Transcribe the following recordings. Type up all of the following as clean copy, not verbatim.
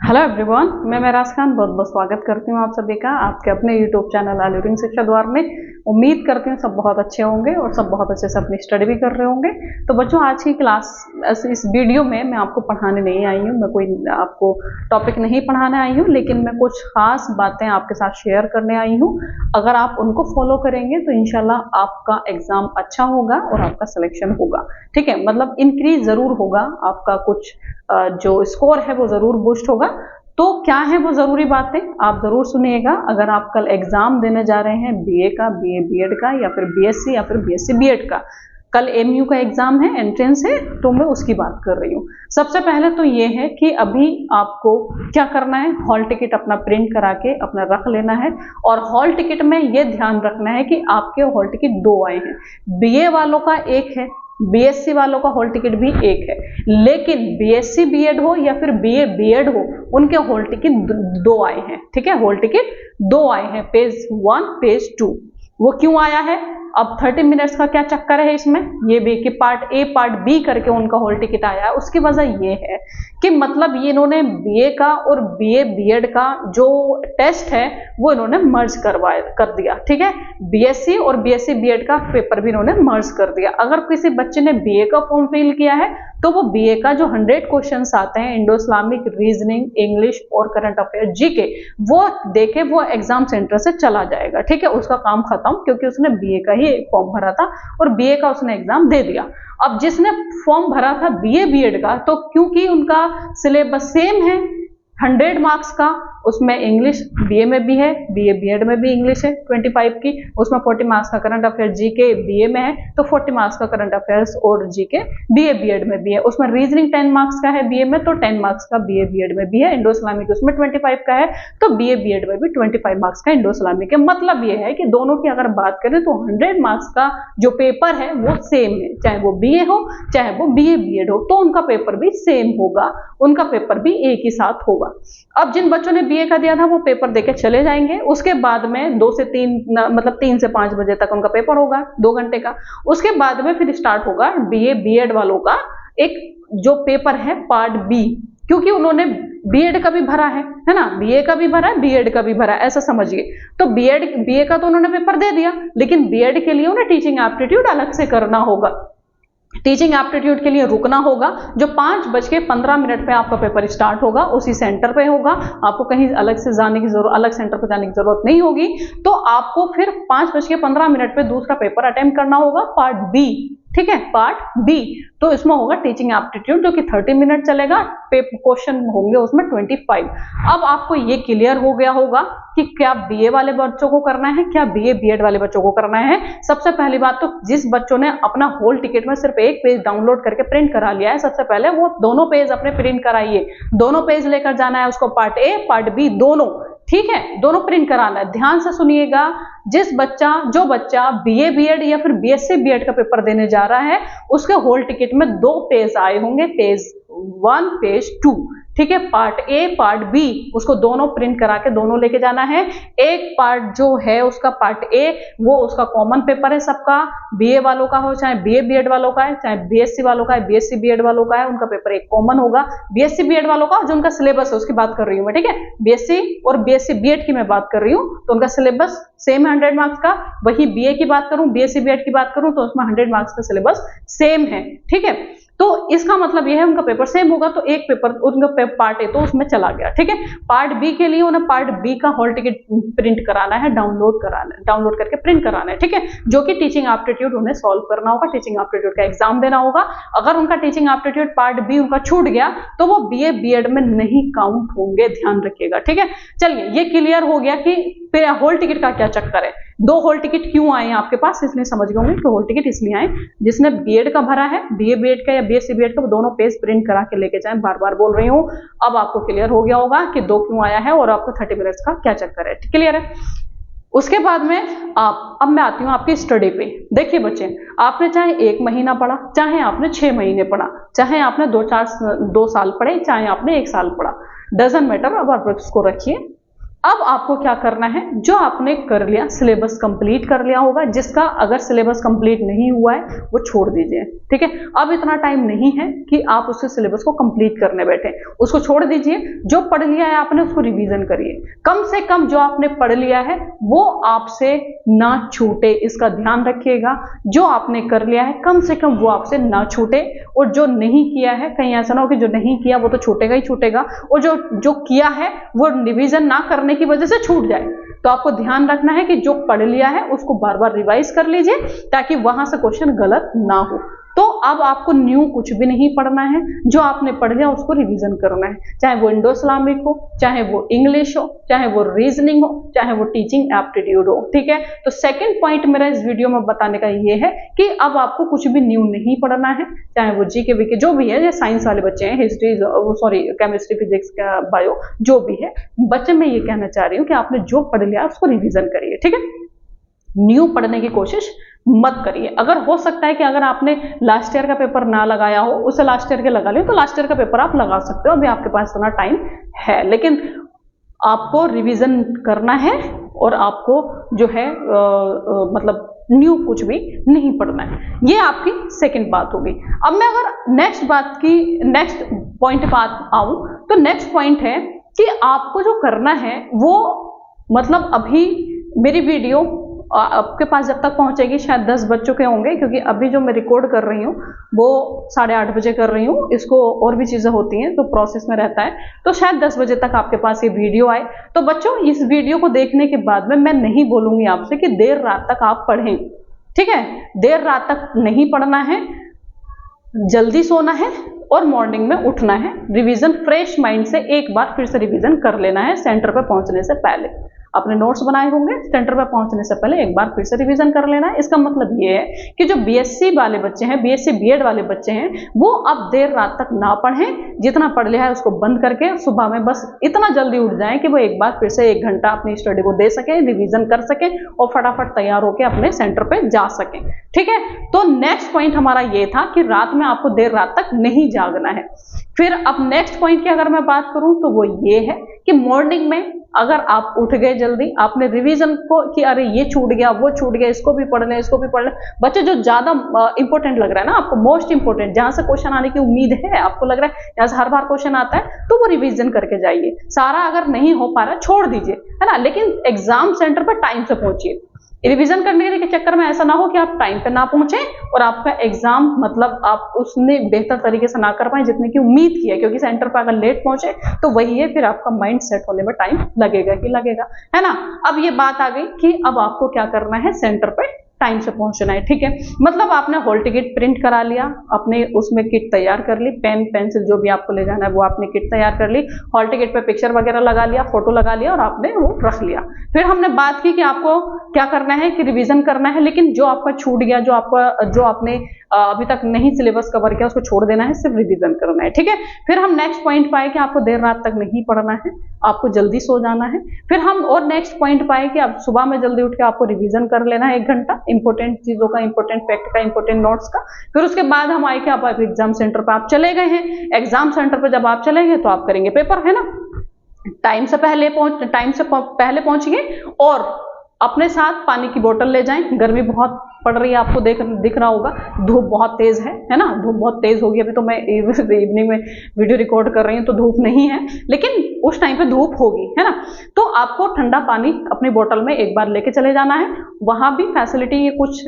Hello everyone, मैं महराज खान बहुत बहुत स्वागत करती हूँ आप सभी का आपके अपने यूट्यूब चैनल आलूरिंग शिक्षा द्वार में। उम्मीद करती हूँ सब बहुत अच्छे होंगे और सब बहुत अच्छे से अपनी स्टडी भी कर रहे होंगे। तो बच्चों, आज की क्लास इस वीडियो में मैं आपको पढ़ाने नहीं आई हूँ, मैं कोई आपको टॉपिक नहीं पढ़ाने आई हूँ, लेकिन मैं कुछ खास बातें आपके साथ शेयर करने आई हूँ। अगर आप उनको फॉलो करेंगे तो इंशाल्लाह आपका एग्जाम अच्छा होगा और आपका सिलेक्शन होगा। ठीक है, मतलब इंक्रीज जरूर होगा आपका, कुछ जो स्कोर है वो जरूर बूस्ट होगा। तो क्या है वो जरूरी बातें, आप जरूर सुनिएगा। अगर आप कल एग्जाम देने जा रहे हैं बीए का, बीए बीएड का, या फिर बीएससी या फिर बीएससी बीएड का, कल एमयू का एग्जाम है, एंट्रेंस है, तो मैं उसकी बात कर रही हूँ। सबसे पहले तो ये है कि अभी आपको क्या करना है, हॉल टिकट अपना प्रिंट करा के अपना रख लेना है। और हॉल टिकट में ये ध्यान रखना है कि आपके हॉल टिकट दो आए हैं, बीए वालों का एक है, बीएससी वालों का हॉल टिकट भी एक है, लेकिन बीएससी बीएड हो या फिर बीए बीएड हो, उनके हॉल टिकट दो आए हैं। ठीक है, हॉल टिकट दो आए हैं, पेज 1 पेज 2। वो क्यों आया है? अब 30 मिनट्स का क्या चक्कर है इसमें, ये भी कि पार्ट ए पार्ट बी करके उनका हॉल टिकट आया है। उसकी वजह ये है कि मतलब ये इन्होंने बीए का और बीए बीएड का जो टेस्ट है वो इन्होंने मर्ज कर दिया। ठीक है, बीएससी और बीएससी बीएड का पेपर भी इन्होंने मर्ज कर दिया। अगर किसी बच्चे ने बीए का फॉर्म फिल किया है तो वो बीए का जो 100 क्वेश्चंस आते हैं, इंडो इस्लामिक, रीजनिंग, इंग्लिश और करंट अफेयर, जीके, वो देखे वो एग्जाम सेंटर से चला जाएगा। ठीक है, उसका काम खत्म, क्योंकि उसने बीए का ही फॉर्म भरा था और बीए का उसने एग्जाम दे दिया। अब जिसने फॉर्म भरा था बीए बीएड का, तो क्योंकि उनका सिलेबस सेम है 100 मार्क्स का, उसमें इंग्लिश बीए में भी है, बीए बीएड में भी इंग्लिश है 25 की, उसमें 40 मार्क्स का करंट अफेयर जीके बीए में है तो 40 मार्क्स का करंट अफेयर्स और जीके बीए बीएड में भी है, उसमें रीजनिंग 10 मार्क्स का है बीए में तो 10 मार्क्स का बीए बीएड में भी है, इंडो इस्लामिक उसमें 25 का है तो बीए बीएड में भी 25 मार्क्स का इंडो इस्लामिक है। मतलब ये है कि दोनों की अगर बात करें तो 100 मार्क्स का जो पेपर है वो सेम है, चाहे वो बीए हो चाहे वो बीए बीएड हो, तो उनका पेपर भी सेम होगा, उनका पेपर भी एक ही साथ होगा। अब जिन बच्चों ने बीए का दिया था वो पेपर देके चले जाएंगे, उसके बाद में 2 से 3 मतलब 3 से 5 बजे तक उनका पेपर होगा 2 घंटे का। उसके बाद में फिर स्टार्ट होगा बीए बीएड वालों का एक जो पेपर है पार्ट बी, क्योंकि उन्होंने बीएड का भी भरा है ना, बीए का भी भरा है बीएड का भी भरा है, ऐसा समझिए। तो बीए का तो उन्होंने पेपर दे दिया, लेकिन बीएड के लिए उन्हें टीचिंग एप्टीट्यूड अलग से करना होगा। टीचिंग एप्टीट्यूड के लिए रुकना होगा, जो 5:15 पे आपका पेपर स्टार्ट होगा, उसी सेंटर पे होगा, आपको कहीं अलग से जाने की जरूरत, अलग सेंटर पे जाने की जरूरत नहीं होगी। तो आपको फिर 5:15 पे दूसरा पेपर अटेम्प्ट करना होगा, पार्ट बी। ठीक है, पार्ट बी, तो इसमें होगा टीचिंग एप्टीट्यूड जो कि 30 मिनट चलेगा, क्वेश्चन होंगे उसमें 25। अब आपको ये क्लियर हो गया होगा कि क्या बीए वाले बच्चों को करना है, क्या बीए बीएड वाले बच्चों को करना है। सबसे पहली बात तो जिस बच्चों ने अपना होल टिकट में सिर्फ एक पेज डाउनलोड करके प्रिंट करा लिया है, सबसे पहले वो दोनों पेज अपने प्रिंट कराइए, दोनों पेज लेकर जाना है उसको, पार्ट ए पार्ट बी दोनों। ठीक है, दोनों प्रिंट कराना है। ध्यान से सुनिएगा, जो बच्चा बीए बीएड या फिर बीएससी बीएड का पेपर देने जा रहा है, उसके होल टिकट में 2 पेज आए होंगे, पेज 1 पेज 2। ठीक है, पार्ट ए पार्ट बी, उसको दोनों प्रिंट करा के दोनों लेके जाना है। एक पार्ट जो है उसका पार्ट ए, वो उसका कॉमन पेपर है सबका, बीए वालों का हो चाहे बीए बीएड वालों का है, चाहे बीएससी वालों का है बीएससी बीएड वालों का है, उनका पेपर एक कॉमन होगा। बीएससी बीएड वालों का जो उनका सिलेबस है उसकी बात कर रही हूँ मैं। ठीक है, बीएससी और बीएससी बीएड की मैं बात कर रही हूँ, तो उनका सिलेबस सेम 100 मार्क्स का। वही बीए की बात करूं, बीएससी बीएड की बात करूं, तो उसमें 100 मार्क्स का सिलेबस सेम है। ठीक है, तो इसका मतलब यह है उनका पेपर सेम होगा, तो एक पेपर उनका पार्ट ए तो उसमें चला गया। ठीक है, पार्ट बी के लिए उन्हें पार्ट बी का हॉल टिकट प्रिंट कराना है, डाउनलोड कराना है, डाउनलोड करके प्रिंट कराना है। ठीक है, जो कि टीचिंग एप्टीट्यूड उन्हें सॉल्व करना होगा, टीचिंग एप्टीट्यूड का एग्जाम देना होगा। अगर उनका टीचिंग एप्टीट्यूड पार्ट बी उनका छूट गया तो वो बीए बीएड में नहीं काउंट होंगे, ध्यान रखिएगा। ठीक है, चलिए ये क्लियर हो गया कि फिर होल टिकट का क्या चक्कर है, 2 होल टिकट क्यों आए आपके पास, इसलिए समझ गए होंगे कि होल टिकट इसलिए आए, जिसने बीएड का भरा है, बीए बीएड का या बीएससी बीएड का, वो दोनों पेज प्रिंट करा के लेके जाएं। बार बार बोल रही हूँ, अब आपको क्लियर हो गया होगा कि 2 क्यों आया है और आपको 30 मिनट्स का क्या चक्कर है। क्लियर है? उसके बाद में अब मैं आती हूँ आपकी स्टडी पे। देखिए बच्चे, आपने चाहे 1 महीना पढ़ा, चाहे आपने 6 महीने पढ़ा, चाहे आपने 2 साल पढ़े, चाहे आपने 1 साल पढ़ा, डजंट मैटर। अब आप इसको रखिए। अब आपको क्या करना है, जो आपने कर लिया सिलेबस कंप्लीट कर लिया होगा, जिसका अगर सिलेबस कंप्लीट नहीं हुआ है वो छोड़ दीजिए, ठीक है। अब इतना टाइम नहीं है कि आप उसके सिलेबस को कंप्लीट करने बैठे, उसको छोड़ दीजिए। जो पढ़ लिया है आपने उसको रिवीजन करिए, कम से कम जो आपने पढ़ लिया है वो आपसे ना छूटे, इसका ध्यान रखिएगा। जो आपने कर लिया है कम से कम वो आपसे ना छूटे, और जो नहीं किया है, कहीं ऐसा ना हो कि जो नहीं किया वो तो छूटेगा ही छूटेगा, और जो किया है वो रिवीजन ना करने की वजह से छूट जाए। तो आपको ध्यान रखना है कि जो पढ़ लिया है उसको बार बार रिवाइज कर लीजिए, ताकि वहां से क्वेश्चन गलत ना हो। तो अब आपको न्यू कुछ भी नहीं पढ़ना है, जो आपने पढ़ लिया उसको रिवीजन करना है, चाहे वो इंडो इस्लामिक हो, चाहे वो इंग्लिश हो, चाहे वो रीजनिंग हो, चाहे वो टीचिंग एप्टीट्यूड हो, ठीक है। तो सेकंड पॉइंट मेरा इस वीडियो में बताने का ये है कि अब आपको कुछ भी न्यू नहीं पढ़ना है, चाहे वो जीके वीके जो भी है, ये साइंस वाले बच्चे हैं, हिस्ट्री सॉरी केमिस्ट्री फिजिक्स का बायो जो भी है, बच्चे मैं ये कहना चाह रही हूँ कि आपने जो पढ़ लिया उसको रिवीजन करिए, ठीक है। न्यू पढ़ने की कोशिश मत करिए। अगर हो सकता है कि अगर आपने लास्ट ईयर का पेपर ना लगाया हो, उसे लास्ट ईयर के लगा लियो, तो लास्ट ईयर का पेपर आप लगा सकते हो, अभी आपके पास इतना टाइम है। लेकिन आपको रिवीजन करना है और आपको जो है मतलब न्यू कुछ भी नहीं पढ़ना है। ये आपकी सेकंड बात होगी। अब मैं अगर नेक्स्ट पॉइंट बात आऊं, तो नेक्स्ट पॉइंट है कि आपको जो करना है वो मतलब अभी मेरी वीडियो आपके पास जब तक पहुंचेगी शायद 10 बज चुके होंगे, क्योंकि अभी जो मैं रिकॉर्ड कर रही हूँ वो 8:30 बजे कर रही हूँ, इसको और भी चीजें होती हैं तो प्रोसेस में रहता है, तो शायद 10 बजे तक आपके पास ये वीडियो आए। तो बच्चों इस वीडियो को देखने के बाद में मैं नहीं बोलूंगी आपसे कि देर रात तक आप पढ़ें, ठीक है। देर रात तक नहीं पढ़ना है, जल्दी सोना है और मॉर्निंग में उठना है। रिवीजन फ्रेश माइंड से एक बार फिर से रिवीजन कर लेना है सेंटर पर पहुंचने से पहले। अपने नोट्स बनाए होंगे, सेंटर पर पहुंचने से पहले एक बार फिर से रिवीजन कर लेना है। इसका मतलब ये है कि जो बीएससी वाले बच्चे हैं, बीएससी बीएड वाले बच्चे हैं, वो अब देर रात तक ना पढ़ें, जितना पढ़ लिया है उसको बंद करके सुबह में बस इतना जल्दी उठ जाएं कि वो एक बार फिर से 1 घंटा अपनी स्टडी को दे सकें, रिवीजन कर सकें और फटाफट तैयार होकर अपने सेंटर पे जा सकें, ठीक है। तो नेक्स्ट पॉइंट हमारा ये था कि रात में आपको देर रात तक नहीं जागना है। फिर अब नेक्स्ट पॉइंट की अगर मैं बात करूं तो वो ये है कि मॉर्निंग में अगर आप उठ गए जल्दी, आपने रिवीजन को कि अरे ये छूट गया वो छूट गया, इसको भी पढ़ लें इसको भी पढ़ लें, बच्चे जो ज्यादा इंपॉर्टेंट लग रहा है ना आपको, मोस्ट इंपॉर्टेंट जहां से क्वेश्चन आने की उम्मीद है, आपको लग रहा है यहाँ से हर बार क्वेश्चन आता है, तो वो रिवीजन करके जाइए। सारा अगर नहीं हो पा रहा छोड़ दीजिए, है ना, लेकिन एग्जाम सेंटर पर टाइम से पहुंचिए। रिवीजन करने के चक्कर में ऐसा ना हो कि आप टाइम पे ना पहुंचे और आपका एग्जाम मतलब आप उसने बेहतर तरीके से ना कर पाए जितने की उम्मीद की है, क्योंकि सेंटर पर अगर लेट पहुंचे तो वही है, फिर आपका माइंड सेट होने में टाइम लगेगा ही लगेगा, है ना। अब ये बात आ गई कि अब आपको क्या करना है, सेंटर पे टाइम से पहुंचना है, ठीक है। मतलब आपने हॉल टिकट प्रिंट करा लिया, अपने उसमें किट तैयार कर ली, पेन पेंसिल जो भी आपको ले जाना है वो आपने किट तैयार कर ली, हॉल टिकट पे पिक्चर वगैरह लगा लिया, फोटो लगा लिया और आपने वो रख लिया। फिर हमने बात की कि आपको क्या करना है कि रिवीजन करना है, लेकिन जो आपका छूट गया, जो आपने अभी तक नहीं सिलेबस कवर किया उसको छोड़ देना है, सिर्फ रिवीजन करना है, ठीक है। फिर हम नेक्स्ट पॉइंट पाए कि आपको देर रात तक नहीं पढ़ना है, आपको जल्दी सो जाना है। फिर हम और नेक्स्ट पॉइंट पाए कि आप सुबह में जल्दी उठ के आपको रिवीजन कर लेना है 1 घंटा इंपॉर्टेंट चीजों का, इंपॉर्टेंट फैक्ट का, इंपॉर्टेंट नोट्स का। फिर उसके बाद हम आए कि आप एग्जाम सेंटर पर आप चले गए हैं, एग्जाम सेंटर पर जब आप चलेंगे तो आप करेंगे पेपर, है ना। टाइम से पहले पहुंचिए और अपने साथ पानी की बोतल ले जाएं। गर्मी बहुत पड़ रही है, आपको दिख रहा होगा, धूप बहुत तेज है ना, धूप बहुत तेज होगी। अभी तो मैं इवनिंग में वीडियो रिकॉर्ड कर रही हूँ तो धूप नहीं है, लेकिन उस टाइम पे धूप होगी, है ना। तो आपको ठंडा पानी अपनी बोतल में एक बार लेके चले जाना है। वहां भी फैसिलिटी ये कुछ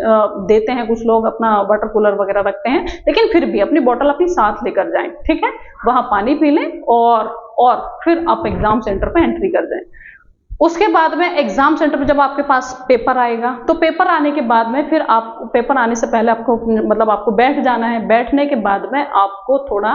देते हैं, कुछ लोग अपना वाटर कूलर वगैरह रखते हैं, लेकिन फिर भी अपनी बोतल अपनी साथ लेकर जाएं, ठीक है। वहां पानी पी लें और फिर आप एग्जाम सेंटर पे एंट्री कर जाएं। उसके बाद में एग्जाम सेंटर पे जब आपके पास पेपर आएगा, तो पेपर आने के बाद में फिर आप पेपर आने से पहले आपको बैठ जाना है। बैठने के बाद में आपको थोड़ा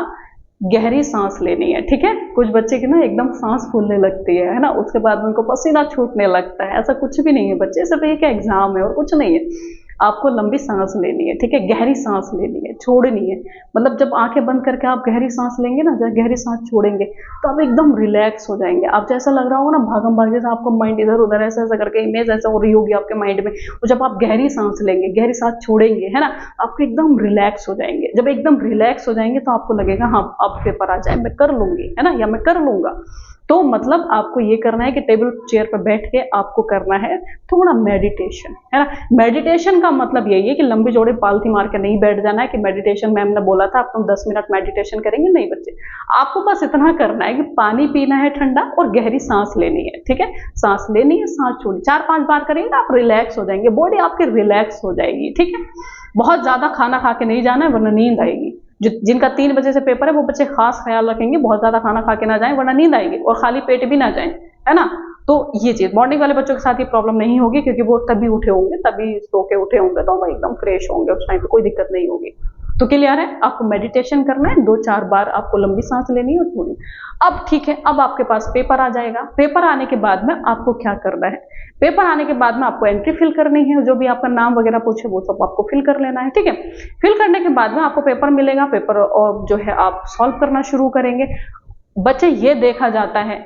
गहरी सांस लेनी है, ठीक है। कुछ बच्चे की ना एकदम सांस फूलने लगती है ना, उसके बाद में उनको पसीना छूटने लगता है। ऐसा कुछ भी नहीं है बच्चे, सिर्फ एक एग्जाम है और कुछ नहीं है। आपको लंबी सांस लेनी है, ठीक है, गहरी सांस लेनी है, छोड़नी है। मतलब जब आंखें बंद करके आप गहरी सांस लेंगे ना, जब गहरी सांस छोड़ेंगे तो आप एकदम रिलैक्स हो जाएंगे। आप जैसा लग रहा होगा ना भागम भाग, जैसे आपको माइंड इधर उधर ऐसा ऐसा करके इमेज ऐसा हो रही होगी आपके माइंड में। और जब आप गहरी सांस लेंगे, गहरी सांस छोड़ेंगे, है ना, आपको एकदम रिलैक्स हो जाएंगे। जब एकदम रिलैक्स हो जाएंगे तो आपको लगेगा हाँ अब पेपर आ जाए मैं कर लूंगी, है ना, या मैं कर लूंगा। तो मतलब आपको ये करना है कि टेबल चेयर पर बैठ के आपको करना है थोड़ा मेडिटेशन, है ना। मेडिटेशन का मतलब यही है कि लंबी चौड़ी पालथी मार के नहीं बैठ जाना है कि मेडिटेशन मैम ने बोला था आप तुम 10 मिनट मेडिटेशन करेंगे, नहीं बच्चे, आपको बस इतना करना है कि पानी पीना है ठंडा और गहरी सांस लेनी है, ठीक है। सांस लेनी है, सांस छोड़नी, 4-5 बार करेंगे आप रिलैक्स हो जाएंगे, बॉडी आपकी रिलैक्स हो जाएगी, ठीक है। बहुत ज्यादा खाना खा के नहीं जाना है वरना नींद आएगी। जिनका 3 बजे से पेपर है वो बच्चे खास ख्याल रखेंगे, बहुत ज्यादा खाना खा के ना जाएं वरना नींद आएगी, और खाली पेट भी ना जाएं, है ना। तो ये चीज मॉर्निंग वाले बच्चों के साथ ये प्रॉब्लम नहीं होगी क्योंकि वो तभी उठे होंगे, तभी सो के उठे होंगे, तो वो एकदम फ्रेश होंगे, उस टाइम पे कोई दिक्कत नहीं होगी। तो क्लियर है, आपको मेडिटेशन करना है, 2-4 बार आपको लंबी सांस लेनी है और छोड़नी। अब ठीक है, अब आपके पास पेपर आ जाएगा। पेपर आने के बाद में आपको क्या करना है, पेपर आने के बाद में आपको एंट्री फिल करनी है, जो भी आपका नाम वगैरह पूछे वो सब आपको फिल कर लेना है, ठीक है। फिल करने के बाद में आपको पेपर मिलेगा, पेपर और जो है आप सॉल्व करना शुरू करेंगे। बच्चे ये देखा जाता है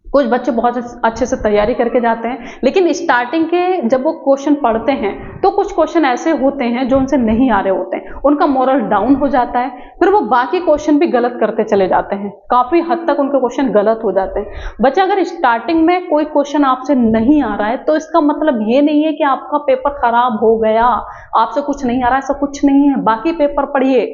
कुछ बच्चे बहुत अच्छे से तैयारी करके जाते हैं, लेकिन स्टार्टिंग के जब वो क्वेश्चन पढ़ते हैं तो कुछ क्वेश्चन ऐसे होते हैं जो उनसे नहीं आ रहे होते हैं, उनका मोरल डाउन हो जाता है, फिर वो बाकी क्वेश्चन भी गलत करते चले जाते हैं, काफी हद तक उनके क्वेश्चन गलत हो जाते हैं। बच्चे अगर स्टार्टिंग में कोई क्वेश्चन आपसे नहीं आ रहा है तो इसका मतलब ये नहीं है कि आपका पेपर खराब हो गया, आपसे कुछ नहीं आ रहा है, ऐसा कुछ नहीं है। बाकी पेपर पढ़िए,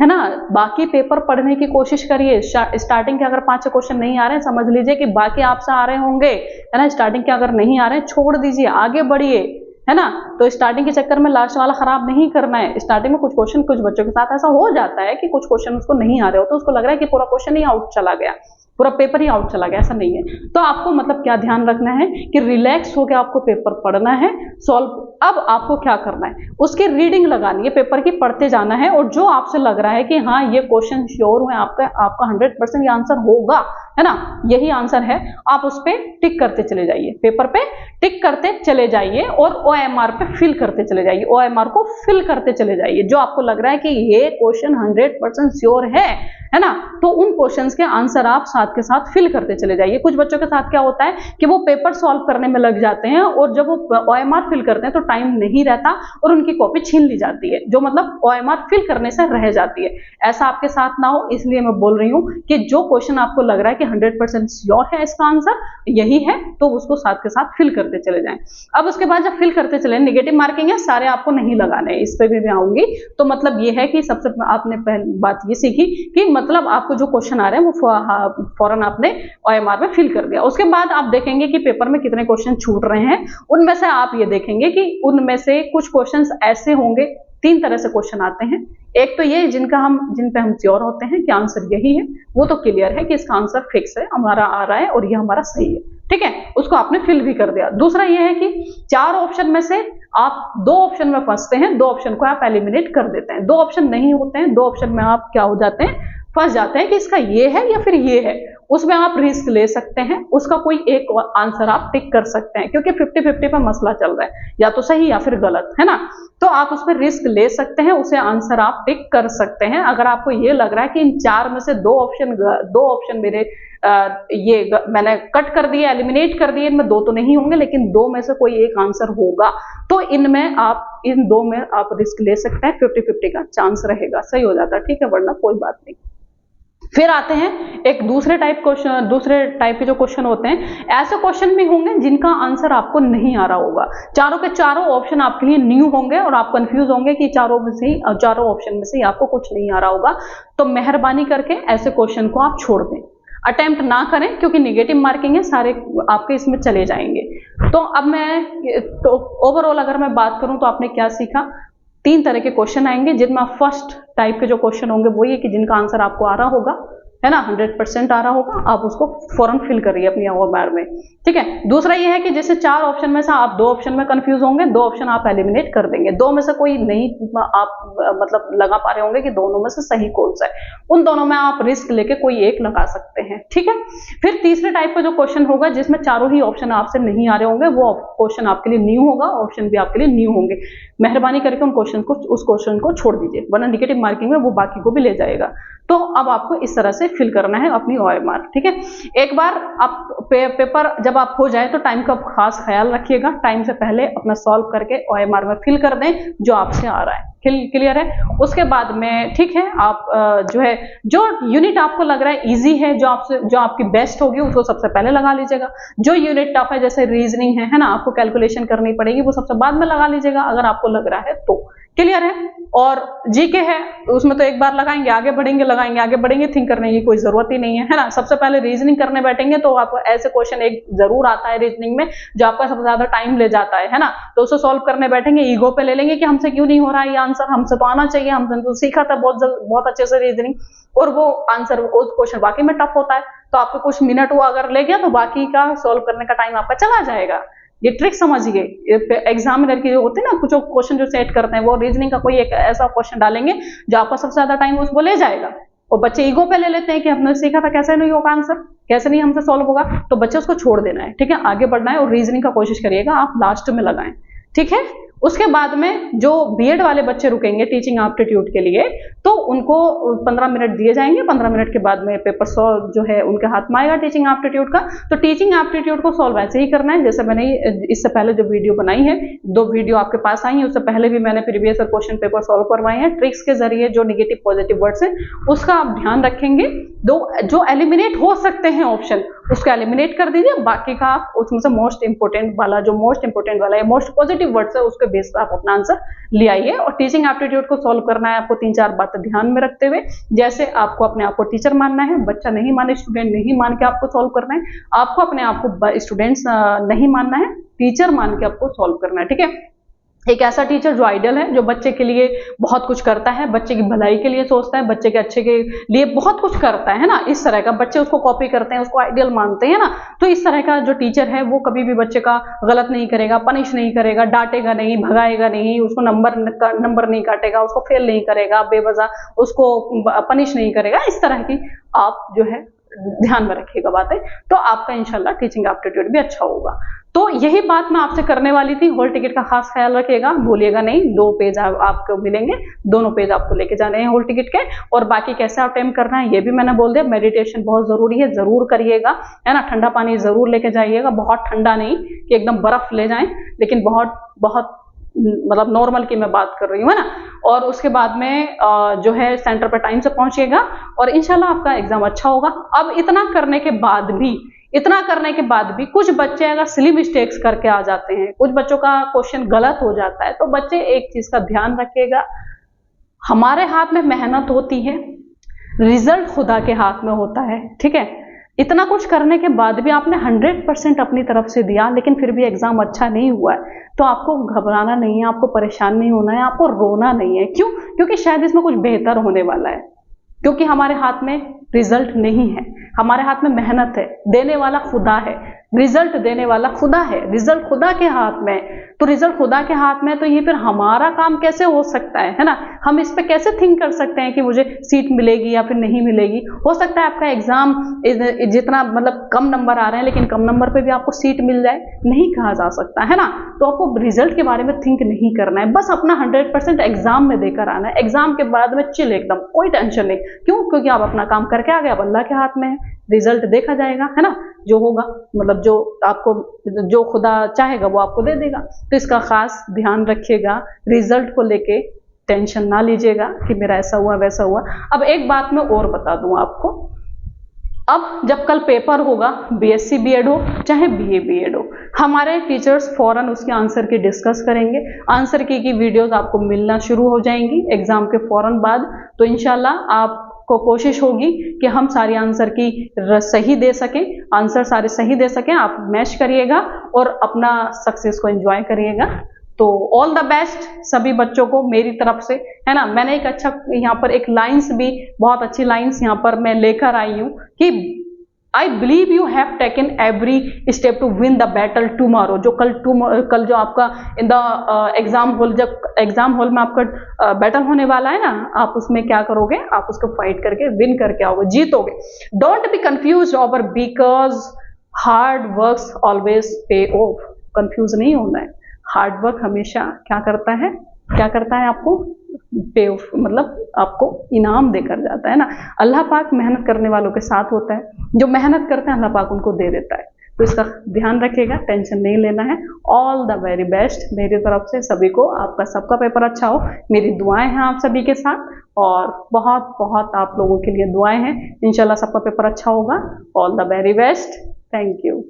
है ना, बाकी पेपर पढ़ने की कोशिश करिए। स्टार्टिंग के अगर 5 क्वेश्चन नहीं आ रहे हैं समझ लीजिए कि बाकी आपसे आ रहे होंगे, है ना। स्टार्टिंग के अगर नहीं आ रहे हैं छोड़ दीजिए, आगे बढ़िए, है ना। तो स्टार्टिंग के चक्कर में लास्ट वाला खराब नहीं करना है। स्टार्टिंग में कुछ क्वेश्चन कुछ बच्चों के साथ ऐसा हो जाता है कि कुछ क्वेश्चन उसको नहीं आ रहे हो तो उसको लग रहा है कि पूरा क्वेश्चन ही आउट चला गया, पूरा पेपर ही आउट चला गया, ऐसा नहीं है। तो आपको मतलब क्या ध्यान रखना है कि रिलैक्स होकर आपको पेपर पढ़ना है, सॉल्व। अब आपको क्या करना है, उसकी रीडिंग लगानी है, पेपर की पढ़ते जाना है, और जो आपसे लग रहा है कि हाँ ये क्वेश्चन श्योर है आपका 100% ये आंसर होगा, है ना, यही आंसर है, आप उस पर टिक करते चले जाइए, पेपर पे टिक करते चले जाइए और OMR पे फिल करते चले जाइए, OMR को फिल करते चले जाइए। जो आपको लग रहा है कि ये क्वेश्चन 100% श्योर है ना, तो उन क्वेश्चंस के आंसर आप साथ के साथ फिल करते चले जाइए। कुछ बच्चों के साथ क्या होता है कि वो पेपर सॉल्व करने में लग जाते हैं और जब वो OMR फिल करते हैं तो टाइम नहीं रहता और उनकी कॉपी छीन ली जाती है, जो मतलब OMR फिल करने से रह जाती है। ऐसा आपके साथ ना हो, इसलिए मैं बोल रही हूँ कि जो क्वेश्चन आपको लग रहा है कि 100% श्योर है इसका आंसर यही है, तो उसको साथ के साथ फिल करते चले जाएं। अब उसके बाद जब फिल करते चले, नेगेटिव मार्किंग है, सारे आपको नहीं लगाने, इस पे भी मैं आऊंगी। तो मतलब ये है कि सबसे आपने पहली बात ये सीखी कि मतलब आपको जो क्वेश्चन आ रहे हैं वो फौरन आपने OMR में फिल कर दिया। उसके बाद आप देखेंगे कि पेपर में कितने क्वेश्चन छूट रहे हैं, उनमें से आप ये देखेंगे कि उनमें से कुछ क्वेश्चंस ऐसे होंगे, 3 तरह से क्वेश्चन आते हैं। एक तो ये जिन पे हम श्योर होते हैं कि आंसर यही है, वो तो क्लियर है कि इसका आंसर फिक्स है, हमारा आ रहा है और ये हमारा सही है, ठीक है, उसको आपने फिल भी कर दिया। दूसरा ये है कि 4 ऑप्शन में से आप 2 ऑप्शन में फंसते हैं, 2 ऑप्शन को आप एलिमिनेट कर देते हैं। 2 ऑप्शन नहीं होते हैं, 2 ऑप्शन में आप क्या हो जाते हैं, फंस जाते हैं कि इसका ये है या फिर ये है। उसमें आप रिस्क ले सकते हैं, उसका कोई एक आंसर आप टिक कर सकते हैं, क्योंकि 50-50 पे मसला चल रहा है, या तो सही या फिर गलत, है ना। तो आप उस पर रिस्क ले सकते हैं, उसे आंसर आप टिक कर सकते हैं। अगर आपको ये लग रहा है कि इन 4 में से 2 ऑप्शन मेरे मैंने कट कर दिए, एलिमिनेट कर दिए, इनमें 2 तो नहीं होंगे लेकिन 2 में से कोई एक आंसर होगा, तो इनमें आप इन 2 में आप रिस्क ले सकते हैं, 50-50 का चांस रहेगा, सही हो जाता है, ठीक है, वरना कोई बात नहीं। फिर आते हैं एक दूसरे टाइप के जो क्वेश्चन होते हैं, ऐसे क्वेश्चन भी होंगे जिनका आंसर आपको नहीं आ रहा होगा, चारों के चारों ऑप्शन आपके लिए न्यू होंगे और आप कंफ्यूज होंगे कि चारों ऑप्शन में से आपको कुछ नहीं आ रहा होगा। तो मेहरबानी करके ऐसे क्वेश्चन को आप छोड़ दें, अटेम्प्ट ना करें, क्योंकि निगेटिव मार्किंग है, सारे आपके इसमें चले जाएंगे। तो अब मैं ओवरऑल अगर मैं बात करूं तो आपने क्या सीखा, 3 तरह के क्वेश्चन आएंगे, जिनमें फर्स्ट टाइप के जो क्वेश्चन होंगे वो ये कि जिनका आंसर आपको आ रहा होगा, है ना, 100% आ रहा होगा, आप उसको फौरन फिल करिए अपनी OMR में, ठीक है। दूसरा ये है कि जैसे 4 ऑप्शन में से आप 2 ऑप्शन में कंफ्यूज होंगे, 2 ऑप्शन आप एलिमिनेट कर देंगे, 2 में से कोई नहीं आप मतलब लगा पा रहे होंगे कि दोनों में से सही कौन सा है, उन दोनों में आप रिस्क लेके कोई एक लगा सकते हैं, ठीक है। फिर तीसरे टाइप का जो क्वेश्चन होगा जिसमें चारों ही ऑप्शन आपसे नहीं आ रहे होंगे, वो क्वेश्चन आपके लिए न्यू होगा, ऑप्शन भी आपके लिए न्यू होंगे। मेहरबानी करके उस क्वेश्चन को छोड़ दीजिए, वरना निगेटिव मार्किंग में वो बाकी को भी ले जाएगा। तो अब आपको इस तरह से फिल करना है अपनी OMR, ठीक है। एक बार आप पेपर जब आप हो जाए तो टाइम का खास ख्याल रखिएगा, टाइम से पहले अपना सॉल्व करके OMR में फिल कर दें जो आपसे आ रहा है। क्लियर है। उसके बाद में ठीक है, आप जो है जो यूनिट आपको लग रहा है इजी है, जो आपकी बेस्ट होगी उसको सबसे पहले लगा लीजिएगा। जो यूनिट टफ है जैसे रीजनिंग है ना, आपको कैलकुलेशन करनी पड़ेगी, वो सबसे बाद में लगा लीजिएगा अगर आपको लग रहा है तो। क्लियर है। और जीके है उसमें तो एक बार लगाएंगे आगे बढ़ेंगे, लगाएंगे आगे बढ़ेंगे, थिंक करने की कोई जरूरत ही नहीं है ना। सबसे पहले रीजनिंग करने बैठेंगे तो आपको ऐसे क्वेश्चन एक जरूर आता है रीजनिंग में जो आपका सबसे ज्यादा टाइम ले जाता है ना, तो उसे सॉल्व करने बैठेंगे ईगो पे ले लेंगे कि हमसे क्यों नहीं हो रहा है ये आंसर, हमसे तो आना चाहिए, हमने तो सीखा था बहुत अच्छे से रीजनिंग, और वो आंसर उस क्वेश्चन वाकई में टफ होता है, तो आपको कुछ मिनट वो अगर ले गया तो बाकी का सॉल्व करने का टाइम आपका चला जाएगा। ये ट्रिक समझिए, एग्जामिनर की जो होती है ना, कुछ क्वेश्चन जो सेट करते हैं वो रीजनिंग का कोई एक ऐसा क्वेश्चन डालेंगे जो आपका सबसे ज्यादा टाइम उसको ले जाएगा, और बच्चे ईगो पे ले लेते हैं कि हमने सीखा था कैसे नहीं होगा आंसर, कैसे नहीं हमसे सॉल्व होगा, तो बच्चे उसको छोड़ देना है। ठीक है, आगे बढ़ना है और रीजनिंग का कोशिश करिएगा आप लास्ट में लगाएं। ठीक है। उसके बाद में जो बीएड वाले बच्चे रुकेंगे टीचिंग एप्टीट्यूड के लिए, तो उनको 15 मिनट दिए जाएंगे। 15 मिनट के बाद में पेपर सॉल्व जो है उनके हाथ में आएगा टीचिंग एप्टीट्यूड का। तो टीचिंग एप्टीट्यूड को सॉल्व ऐसे ही करना है जैसे मैंने इससे पहले जो वीडियो बनाई है, 2 वीडियो आपके पास आई है, उससे पहले भी मैंने प्रीवियस क्वेश्चन पेपर सॉल्व करवाए हैं ट्रिक्स के जरिए। जो नेगेटिव पॉजिटिव वर्ड्स हैं उसका आप ध्यान रखेंगे, जो एलिमिनेट हो सकते हैं ऑप्शन उसको एलिमिनेट कर दीजिए, बाकी का आप उसमें से मोस्ट इंपोर्टेंट वाला या मोस्ट पॉजिटिव वर्ड्स है उसके बेस पर आप अपना आंसर ले आइए। और टीचिंग एप्टीट्यूड को सॉल्व करना है आपको 3-4 बातें ध्यान में रखते हुए, जैसे आपको अपने आप को टीचर मानना है, बच्चा नहीं माने, स्टूडेंट नहीं मान के आपको सॉल्व करना है, आपको अपने आप को स्टूडेंट्स नहीं मानना है, टीचर मान के आपको सॉल्व करना है। ठीक है, एक ऐसा टीचर जो आइडियल है, जो बच्चे के लिए बहुत कुछ करता है, बच्चे की भलाई के लिए सोचता है, बच्चे के अच्छे के लिए बहुत कुछ करता है ना, इस तरह का बच्चे उसको कॉपी करते हैं, उसको आइडियल मानते हैं ना, तो इस तरह का जो टीचर है वो कभी भी बच्चे का गलत नहीं करेगा, पनिश नहीं करेगा, डांटेगा नहीं, भगाएगा नहीं, उसको नंबर नहीं काटेगा, उसको फेल नहीं करेगा, बेवजह उसको पनिश नहीं करेगा। इस तरह की आप जो है ध्यान में रखिएगा बातें, तो आपका इंशाल्लाह टीचिंग एप्टीट्यूड भी अच्छा होगा। तो यही बात मैं आपसे करने वाली थी। हॉल टिकट का खास ख्याल रखिएगा, भूलिएगा नहीं, 2 पेज आपको मिलेंगे, दोनों पेज आपको लेके जाने हैं हॉल टिकट के। और बाकी कैसे अटेम्प्ट करना है ये भी मैंने बोल दिया। मेडिटेशन बहुत जरूरी है, जरूर करिएगा, है ना। ठंडा पानी जरूर लेके जाइएगा, बहुत ठंडा नहीं कि एकदम बर्फ ले जाएं, लेकिन बहुत मतलब नॉर्मल की मैं बात कर रही हूँ, है ना। और उसके बाद में जो है सेंटर पर टाइम से पहुंचिएगा और इंशाल्लाह आपका एग्जाम अच्छा होगा। अब इतना करने के बाद भी कुछ बच्चे अगर सिली मिस्टेक्स करके आ जाते हैं, कुछ बच्चों का क्वेश्चन गलत हो जाता है, तो बच्चे एक चीज का ध्यान रखिएगा, हमारे हाथ में मेहनत होती है, रिजल्ट खुदा के हाथ में होता है। ठीक है, इतना कुछ करने के बाद भी आपने 100% अपनी तरफ से दिया, लेकिन फिर भी एग्जाम अच्छा नहीं हुआ है, तो आपको घबराना नहीं है, आपको परेशान नहीं होना है, आपको रोना नहीं है। क्यों? क्योंकि शायद इसमें कुछ बेहतर होने वाला है, क्योंकि हमारे हाथ में रिजल्ट नहीं है, हमारे हाथ में मेहनत है, देने वाला खुदा है, रिजल्ट देने वाला खुदा है, रिजल्ट खुदा के हाथ में। तो रिजल्ट खुदा के हाथ में, तो ये फिर हमारा काम कैसे हो सकता है ना। हम इस पे कैसे थिंक कर सकते हैं कि मुझे सीट मिलेगी या फिर नहीं मिलेगी। हो सकता है आपका एग्जाम जितना मतलब कम नंबर आ रहे हैं, लेकिन कम नंबर पे भी आपको सीट मिल जाए, नहीं कहा जा सकता है ना। तो आपको रिजल्ट के बारे में थिंक नहीं करना है, बस अपना 100% एग्जाम में देकर आना है। एग्जाम के बाद में चिल, एकदम कोई टेंशन नहीं। क्यों? क्योंकि आप अपना काम करके आ गए, अब अल्लाह के हाथ में है, रिजल्ट देखा जाएगा, है ना। जो होगा मतलब जो आपको जो खुदा चाहेगा वो आपको दे देगा। तो इसका खास ध्यान रखिएगा, रिजल्ट को लेके टेंशन ना लीजिएगा कि मेरा ऐसा हुआ वैसा हुआ। अब एक बात मैं और बता दूं आपको, अब जब कल पेपर होगा, बीएससी बीएड हो चाहे बीए बीएड हो, हमारे टीचर्स फौरन उसके आंसर की डिस्कस करेंगे। आंसर की वीडियोस आपको मिलना शुरू हो जाएंगी एग्जाम के फौरन बाद। तो इंशाल्लाह आपको कोशिश होगी कि हम सारी आंसर की सही दे सकें, आंसर सारे सही दे सकें। आप मैच करिएगा और अपना सक्सेस को एंजॉय करिएगा। तो ऑल द बेस्ट सभी बच्चों को मेरी तरफ से, है ना। मैंने एक अच्छा यहाँ पर एक लाइंस भी, बहुत अच्छी लाइंस यहाँ पर मैं लेकर आई हूँ कि I believe you have taken every step to win the battle tomorrow. जो कल जो आपका इन द एग्जाम हॉल, जब एग्जाम हॉल में आपका बैटल होने वाला है ना, आप उसमें क्या करोगे, आप उसको फाइट करके विन करके आओगे, जीतोगे। Don't be confuse over because hard works always pay off. Confuse नहीं होना है, हार्ड वर्क हमेशा क्या करता है आपको पे ऑफ, मतलब आपको इनाम देकर जाता है ना। अल्लाह पाक मेहनत करने वालों के साथ होता है, जो मेहनत करते हैं अल्लाह पाक उनको दे देता है। तो इसका ध्यान रखिएगा, टेंशन नहीं लेना है। ऑल द वेरी बेस्ट मेरी तरफ से सभी को, आपका सबका पेपर अच्छा हो, मेरी दुआएं हैं आप सभी के साथ और बहुत बहुत आप लोगों के लिए दुआएं हैं। इंशाल्लाह सबका पेपर अच्छा होगा। All the very best, thank you.